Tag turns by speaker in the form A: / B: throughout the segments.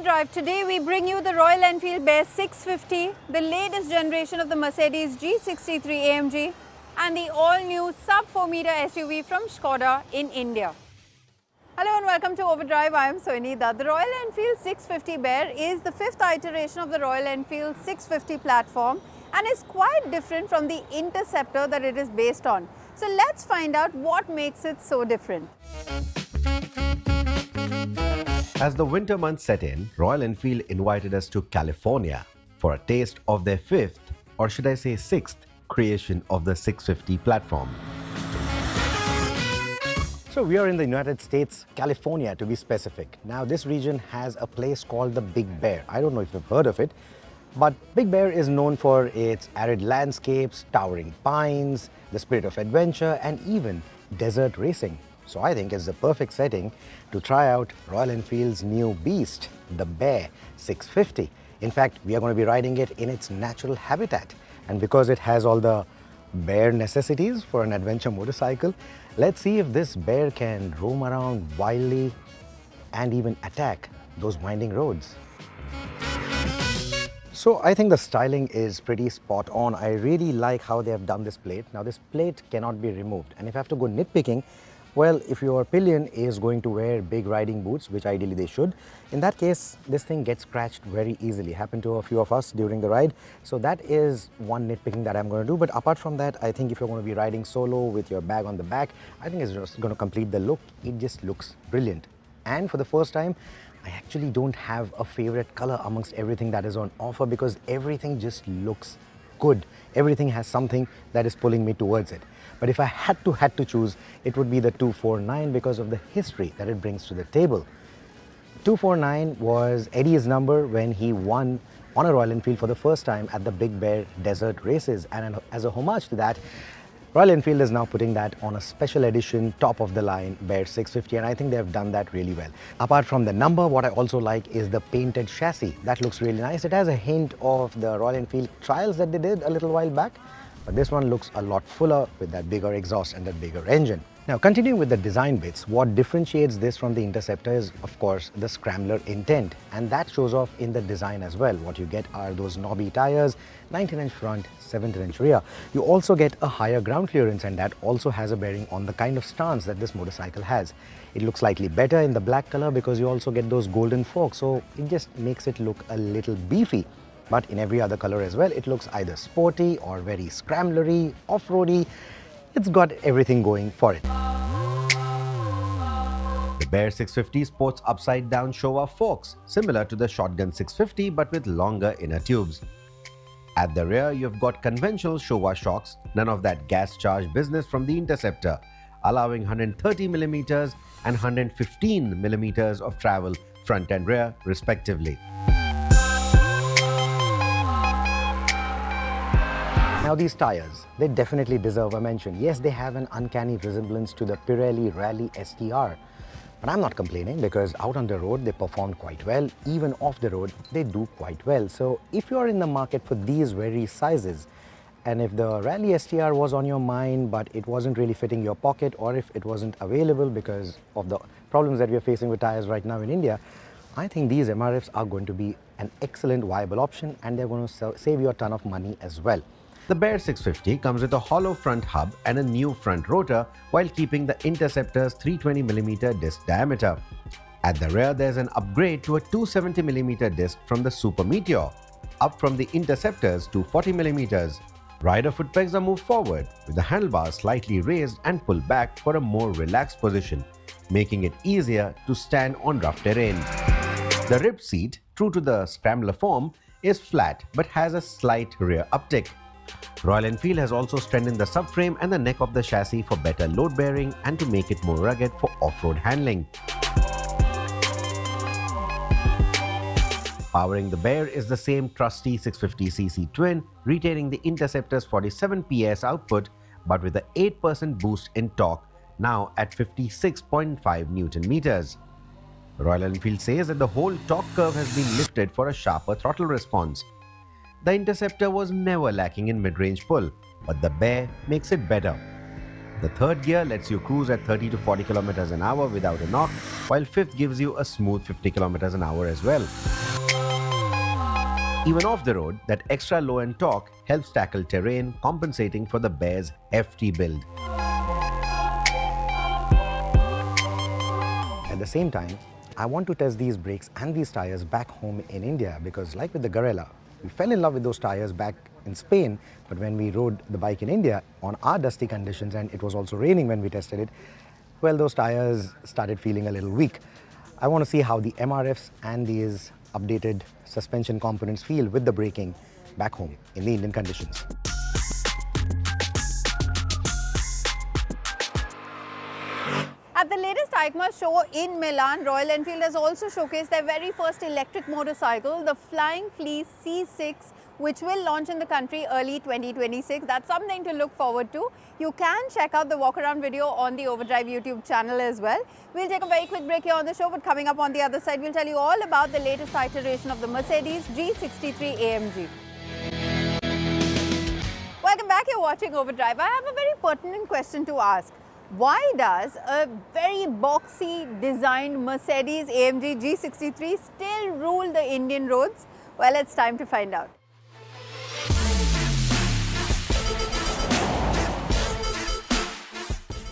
A: Overdrive. Today we bring you the Royal Enfield Bear 650, the latest generation of the Mercedes G63 AMG and the all-new sub-4 meter SUV from Skoda in India. Hello and welcome to Overdrive. I am Soinida. The Royal Enfield 650 Bear is the fifth iteration of the Royal Enfield 650 platform and is quite different from the Interceptor that it is based on. So let's find out what makes it so different.
B: As the winter months set in, Royal Enfield invited us to California for a taste of their fifth, or should I say sixth, creation of the 650 platform.
C: So we are in the United States, California to be specific. Now this region has a place called the Big Bear. I don't know if you've heard of it, but Big Bear is known for its arid landscapes, towering pines, the spirit of adventure and even desert racing. So I think it's the perfect setting to try out Royal Enfield's new beast, the Bear 650. In fact, we are going to be riding it in its natural habitat. And because it has all the bear necessities for an adventure motorcycle, let's see if this bear can roam around wildly and even attack those winding roads. So I think the styling is pretty spot on. I really like how they have done this plate. Now this plate cannot be removed. And if I have to go nitpicking, well, if your pillion is going to wear big riding boots, which ideally they should, in that case, this thing gets scratched very easily. Happened to a few of us during the ride. So that is one nitpicking that I'm going to do. But apart from that, I think if you're going to be riding solo with your bag on the back, I think it's just going to complete the look. It just looks brilliant. And for the first time, I actually don't have a favorite color amongst everything that is on offer because everything just looks good. Everything has something that is pulling me towards it. But if I had to choose, it would be the 249 because of the history that it brings to the table. 249 was Eddie's number when he won on a Royal Enfield for the first time at the Big Bear Desert Races. And as a homage to that, Royal Enfield is now putting that on a special edition, top of the line Bear 650, and I think they have done that really well. Apart from the number, what I also like is the painted chassis. That looks really nice. It has a hint of the Royal Enfield trials that they did a little while back. But this one looks a lot fuller with that bigger exhaust and that bigger engine. Now continuing with the design bits, what differentiates this from the Interceptor is of course the scrambler intent, and that shows off in the design as well. What you get are those knobby tires, 19-inch front, 17-inch rear. You also get a higher ground clearance, and that also has a bearing on the kind of stance that this motorcycle has. It looks slightly better in the black color because you also get those golden forks, so it just makes it look a little beefy. But in every other color as well, it looks either sporty or very scramblery, off-roady. It's got everything going for it.
B: The Bear 650 sports upside-down Showa forks, similar to the Shotgun 650 but with longer inner tubes. At the rear, you've got conventional Showa shocks, none of that gas-charged business from the Interceptor, allowing 130mm and 115mm of travel front and rear, respectively.
C: Now these tires, they definitely deserve a mention. Yes, they have an uncanny resemblance to the Pirelli Rally STR. But I'm not complaining because out on the road, they performed quite well. Even off the road, they do quite well. So if you're in the market for these very sizes, and if the Rally STR was on your mind, but it wasn't really fitting your pocket, or if it wasn't available because of the problems that we're facing with tires right now in India, I think these MRFs are going to be an excellent viable option, and they're going to save you a ton of money as well.
B: The Bear 650 comes with a hollow front hub and a new front rotor while keeping the Interceptor's 320mm disc diameter. At the rear, there's an upgrade to a 270mm disc from the Super Meteor, up from the Interceptor's 240mm. Rider foot pegs are moved forward, with the handlebars slightly raised and pulled back for a more relaxed position, making it easier to stand on rough terrain. The rib seat, true to the scrambler form, is flat but has a slight rear uptick. Royal Enfield has also strengthened the subframe and the neck of the chassis for better load bearing and to make it more rugged for off-road handling. Powering the Bear is the same trusty 650cc twin, retaining the Interceptor's 47 PS output but with an 8% boost in torque, now at 56.5 Newton-meters. Royal Enfield says that the whole torque curve has been lifted for a sharper throttle response. The Interceptor was never lacking in mid-range pull, but the Bear makes it better. The third gear lets you cruise at 30 to 40 kilometers an hour without a knock, while fifth gives you a smooth 50 kilometers an hour as well. Even off the road, that extra low-end torque helps tackle terrain, compensating for the Bear's hefty build.
C: At the same time, I want to test these brakes and these tires back home in India because like with the Guerrilla, we fell in love with those tires back in Spain, but when we rode the bike in India on our dusty conditions and it was also raining when we tested it, well, those tires started feeling a little weak. I want to see how the MRFs and these updated suspension components feel with the braking back home in the Indian conditions.
A: At the latest EICMA show in Milan, Royal Enfield has also showcased their very first electric motorcycle, the Flying Flea C6, which will launch in the country early 2026. That's something to look forward to. You can check out the walk-around video on the Overdrive YouTube channel as well. We'll take a very quick break here on the show, but coming up on the other side, we'll tell you all about the latest iteration of the Mercedes G63 AMG. Welcome back, you're watching Overdrive. I have a very pertinent question to ask. Why does a very boxy designed Mercedes-AMG G63 still rule the Indian roads? Well, it's time to find out.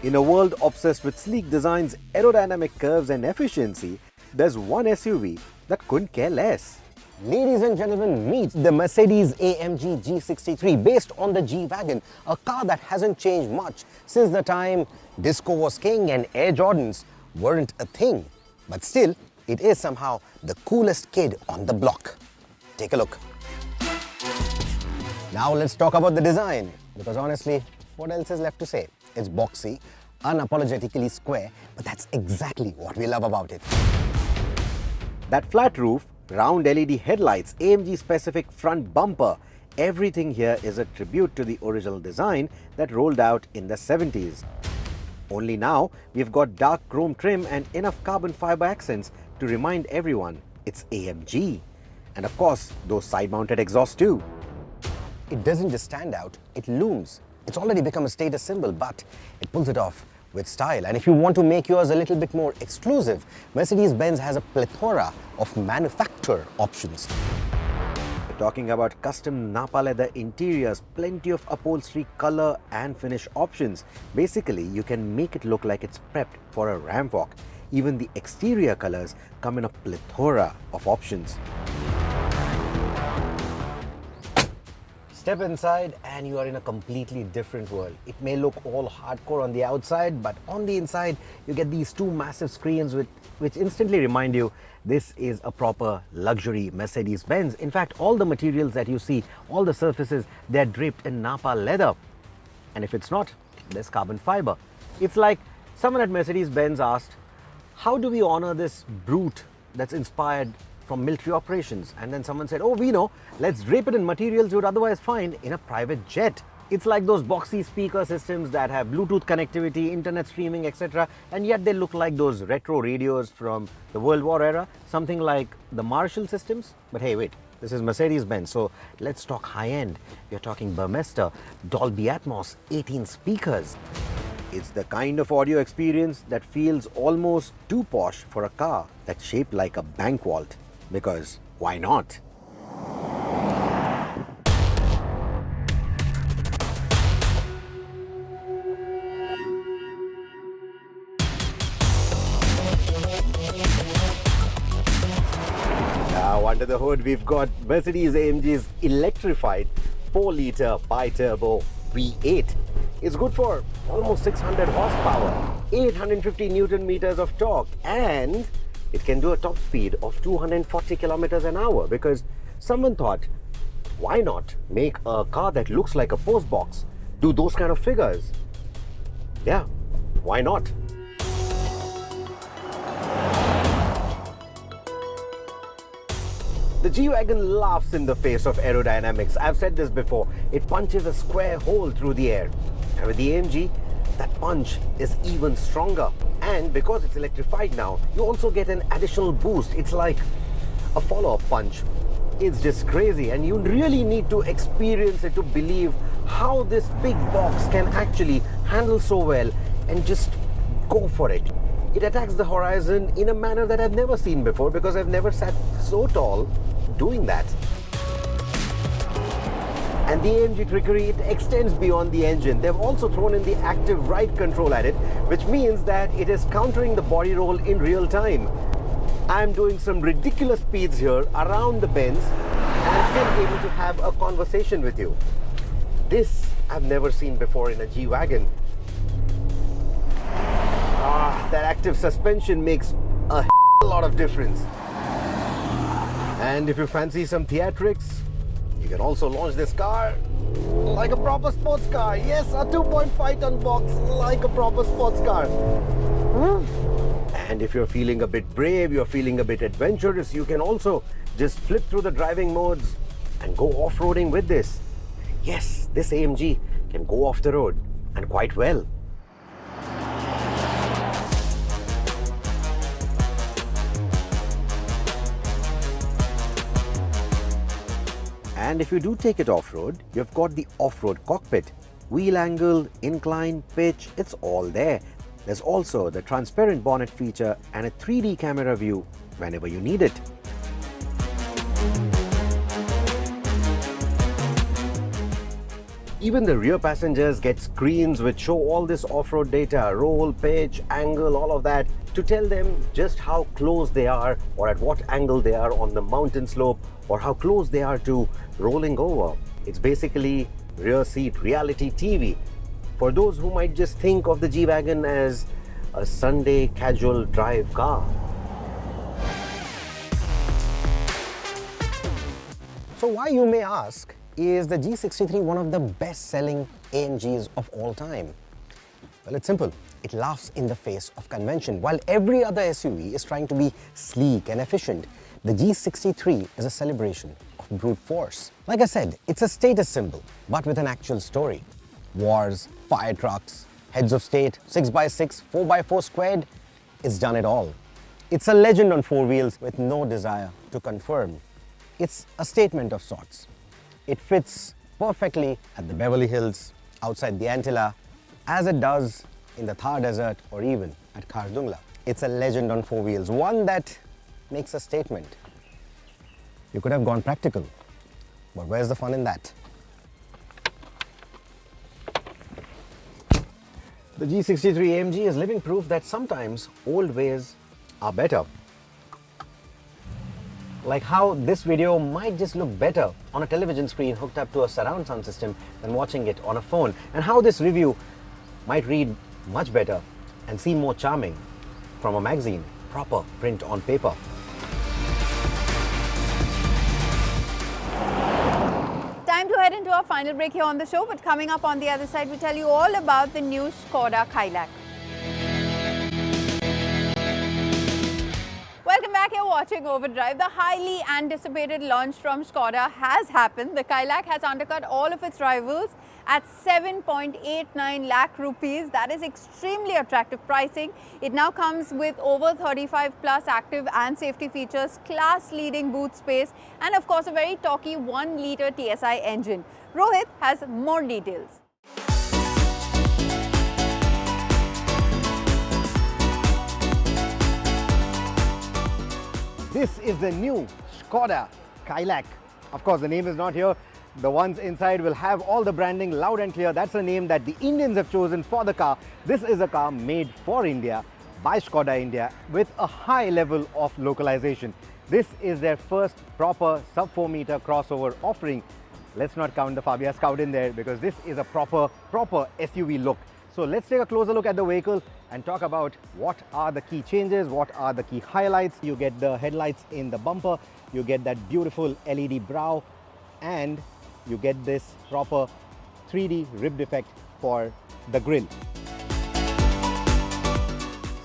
B: In a world obsessed with sleek designs, aerodynamic curves and efficiency, there's one SUV that couldn't care less.
C: Ladies and gentlemen, meet the Mercedes-AMG G63 based on the G-Wagon, a car that hasn't changed much since the time disco was king and Air Jordans weren't a thing. But still, it is somehow the coolest kid on the block. Take a look. Now let's talk about the design, because honestly, what else is left to say? It's boxy, unapologetically square, but that's exactly what we love about it.
B: That flat roof, round LED headlights, AMG-specific front bumper, everything here is a tribute to the original design that rolled out in the 70s. Only now, we've got dark chrome trim and enough carbon fiber accents to remind everyone it's AMG. And of course, those side-mounted exhausts too.
C: It doesn't just stand out, it looms. It's already become a status symbol, but it pulls it off with style. And if you want to make yours a little bit more exclusive, Mercedes-Benz has a plethora of manufacturer options.
B: We're talking about custom Napa leather interiors, plenty of upholstery, color and finish options. Basically, you can make it look like it's prepped for a ramp walk. Even the exterior colors come in a plethora of options. Step inside and you are in a completely different world. It may look all hardcore on the outside, but on the inside, you get these two massive screens which instantly remind you this is a proper luxury Mercedes-Benz. In fact, all the materials that you see, all the surfaces, they're draped in Napa leather. And if it's not, there's carbon fiber. It's like someone at Mercedes-Benz asked, how do we honor this brute that's inspired from military operations? And then someone said, oh, we know, let's drape it in materials you would otherwise find in a private jet. It's like those boxy speaker systems that have Bluetooth connectivity, internet streaming, etc. And yet they look like those retro radios from the World War era, something like the Marshall systems. But hey, wait, this is Mercedes-Benz, so let's talk high-end. We're talking Burmester, Dolby Atmos, 18 speakers. It's the kind of audio experience that feels almost too posh for a car that's shaped like a bank vault. Because why not? Now under the hood we've got Mercedes-AMG's electrified 4-litre bi-turbo V8. It's good for almost 600 horsepower, 850 Newton meters of torque, and it can do a top speed of 240 kilometers an hour because someone thought, why not make a car that looks like a post box do those kind of figures? Yeah, why not? The G-Wagon laughs in the face of aerodynamics. I've said this before, it punches a square hole through the air. And with the AMG, that punch is even stronger. And because it's electrified now, you also get an additional boost. It's like a follow-up punch. It's just crazy, and you really need to experience it to believe
C: how this big box can actually handle so well and just go for it. It attacks the horizon in a manner that I've never seen before, because I've never sat so tall doing that. And the AMG trickery, it extends beyond the engine. They've also thrown in the active ride control at it, which means that it is countering the body roll in real time. I'm doing some ridiculous speeds here around the bends and still able to have a conversation with you. This I've never seen before in a G-Wagon. That active suspension makes a lot of difference. And if you fancy some theatrics, you can also launch this car like a proper sports car. Yes, a 2.5-ton box like a proper sports car. And if you're feeling a bit brave, you're feeling a bit adventurous, you can also just flip through the driving modes and go off-roading with this. Yes, this AMG can go off the road, and quite well. And if you do take it off-road, you've got the off-road cockpit. Wheel angle, incline, pitch, it's all there. There's also the transparent bonnet feature and a 3D camera view whenever you need it. Even the rear passengers get screens which show all this off-road data, roll, pitch, angle, all of that, to tell them just how close they are or at what angle they are on the mountain slope or how close they are to rolling over. It's basically rear seat reality TV for those who might just think of the G-Wagon as a Sunday casual drive car. So why, you may ask, is the G63 one of the best-selling AMGs of all time? Well, it's simple. It laughs in the face of convention. While every other SUV is trying to be sleek and efficient, the G63 is a celebration of brute force. Like I said, it's a status symbol, but with an actual story. Wars, fire trucks, heads of state, 6x6, 4x4 squared, it's done it all. It's a legend on four wheels with no desire to confirm. It's a statement of sorts. It fits perfectly at the Beverly Hills, outside the Antilla, as it does in the Thar Desert or even at Khardungla. It's a legend on four wheels, one that makes a statement. You could have gone practical, but where's the fun in that? The G63 AMG is living proof that sometimes old ways are better. Like how this video might just look better on a television screen hooked up to a surround sound system than watching it on a phone, and how this review might read much better and seem more charming from a magazine, proper print on paper.
A: Time to head into our final break here on the show, but coming up on the other side, we tell you all about the new Skoda Kylaq. Welcome back, you're watching Overdrive. The highly anticipated launch from Skoda has happened. The Kylaq has undercut all of its rivals at 7.89 lakh rupees. That is extremely attractive pricing. It now comes with over 35 plus active and safety features, class-leading boot space, and of course a very talky 1-litre TSI engine. Rohit has more details.
C: This is the new Skoda Kylaq. Of course, the name is not here. The ones inside will have all the branding loud and clear. That's the name that the Indians have chosen for the car. This is a car made for India by Skoda India with a high level of localization. This is their first proper sub-4 meter crossover offering. Let's not count the Fabia Scout in there because this is a proper SUV look. So let's take a closer look at the vehicle and talk about what are the key changes, what are the key highlights. You get the headlights in the bumper, you get that beautiful LED brow, and you get this proper 3D ribbed effect for the grille.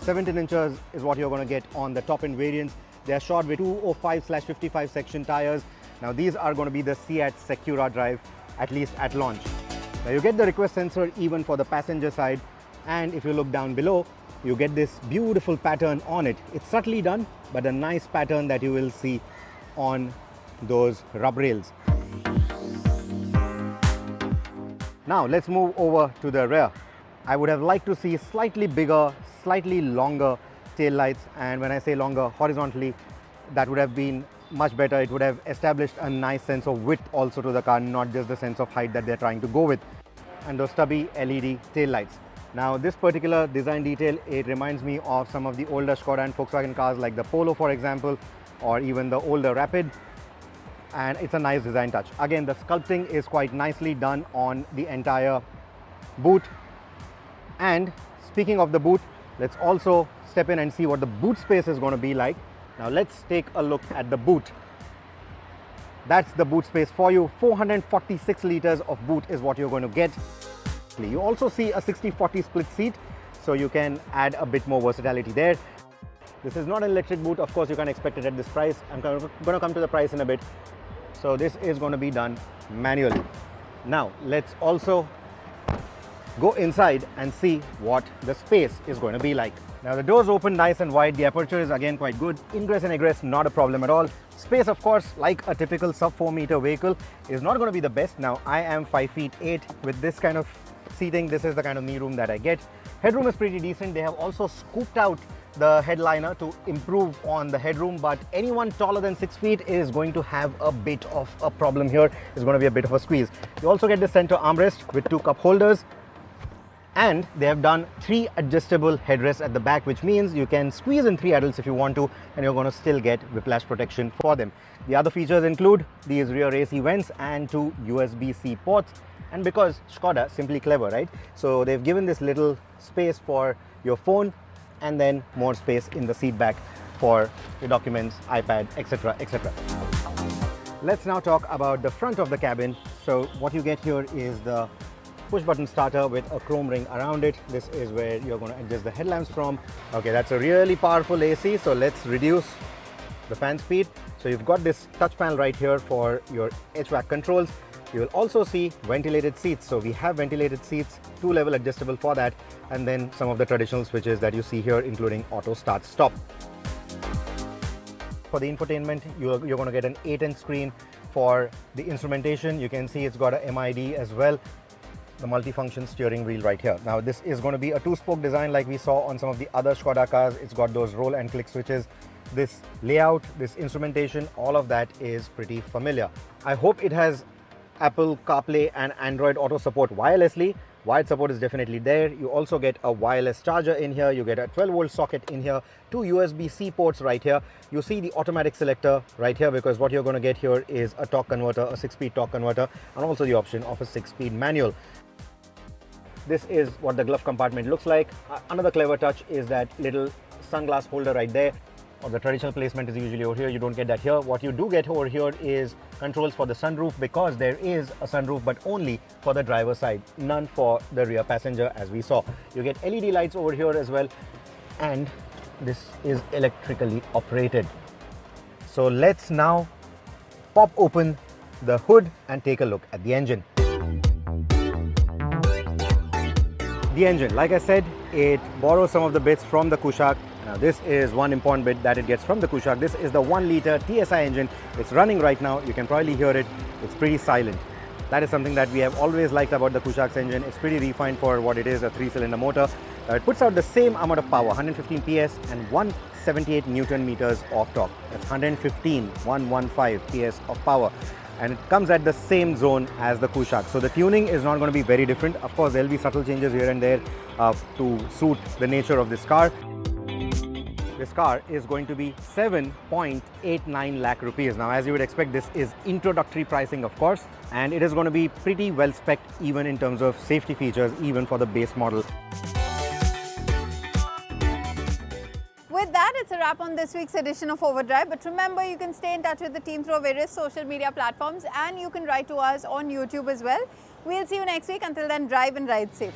C: 17 inches is what you're going to get on the top end variants. They are shod with 205/55 section tires. Now these are going to be the Seat Secura drive, at least at launch. Now you get the request sensor even for the passenger side, and if you look down below, you get this beautiful pattern on it. It's subtly done, but a nice pattern that you will see on those rub rails. Now let's move over to the rear. I would have liked to see slightly bigger, slightly longer tail lights, and when I say longer, horizontally, that would have been much better. It would have established a nice sense of width also to the car, not just the sense of height that they're trying to go with. And those stubby LED tail lights. Now this particular design detail, it reminds me of some of the older Skoda and Volkswagen cars like the Polo, for example, or even the older Rapid, and it's a nice design touch. Again, the sculpting is quite nicely done on the entire boot. And speaking of the boot, let's also step in and see what the boot space is going to be like. Now let's take a look at the boot. That's the boot space for you. 446 liters of boot is what you're going to get. You also see a 60-40 split seat, so you can add a bit more versatility there. This is not an electric boot. Of course, you can't expect it at this price. I'm going to come to the price in a bit. So this is going to be done manually. Now let's also go inside and see what the space is going to be like. Now the doors open nice and wide. The aperture is again quite good. Ingress and egress, not a problem at all. Space, of course, like a typical sub 4 meter vehicle, is not going to be the best. Now I am 5'8". With this kind of seating, this is the kind of knee room that I get. Headroom is pretty decent. They have also scooped out the headliner to improve on the headroom, but anyone taller than 6 feet is going to have a bit of a problem here. It's going to be a bit of a squeeze. You also get the center armrest with 2 cup holders, and they have done 3 adjustable headrests at the back, which means you can squeeze in 3 adults if you want to, and you're going to still get whiplash protection for them. The other features include these rear AC vents and 2 USB-C ports. And because Skoda, simply clever, right? So they've given this little space for your phone, and then more space in the seat back for your documents, iPad, etc, etc. Let's now talk about the front of the cabin. So what you get here is the push button starter with a chrome ring around it. This is where you're going to adjust the headlamps from. Okay, that's a really powerful AC, so let's reduce the fan speed. So you've got this touch panel right here for your HVAC controls. You will also see ventilated seats. So we have ventilated seats, 2-level adjustable for that, and then some of the traditional switches that you see here, including auto start stop. For the infotainment, you're going to get an 8-inch screen. For the instrumentation, you can see it's got a MID as well, the multifunction steering wheel right here. Now this is going to be a 2-spoke design like we saw on some of the other Skoda cars. It's got those roll and click switches. This layout, this instrumentation, all of that is pretty familiar. I hope it has Apple CarPlay and Android Auto support wirelessly. Wired support is definitely there. You also get a wireless charger in here. You get a 12-volt socket in here, 2 USB-C ports right here. You see the automatic selector right here, because what you're going to get here is a torque converter, a 6-speed torque converter, and also the option of a 6-speed manual. This is what the glove compartment looks like. Another clever touch is that little sunglass holder right there. Or the traditional placement is usually over here. You don't get that here. What you do get over here is controls for the sunroof, because there is a sunroof, but only for the driver's side, none for the rear passenger, as we saw. You get LED lights over here as well, and this is electrically operated. So let's now pop open the hood and take a look at the engine. The engine, like I said, it borrows some of the bits from the Kylaq. Now this is one important bit that it gets from the Kylaq. This is the 1-liter TSI engine. It's running right now. You can probably hear it. It's pretty silent. That is something that we have always liked about the Kylaq's engine. It's pretty refined for what it is, a 3-cylinder motor. It puts out the same amount of power, 115 PS and 178 Newton meters of torque. That's 115 PS of power. And it comes at the same zone as the Kylaq. So the tuning is not going to be very different. Of course, there'll be subtle changes here and there to suit the nature of this car. This car is going to be 7.89 lakh rupees. Now, as you would expect, this is introductory pricing, of course, and it is going to be pretty well spec'd even in terms of safety features, even for the base model.
A: With that, it's a wrap on this week's edition of Overdrive. But remember, you can stay in touch with the team through various social media platforms, and you can write to us on YouTube as well. We'll see you next week. Until then, drive and ride safe.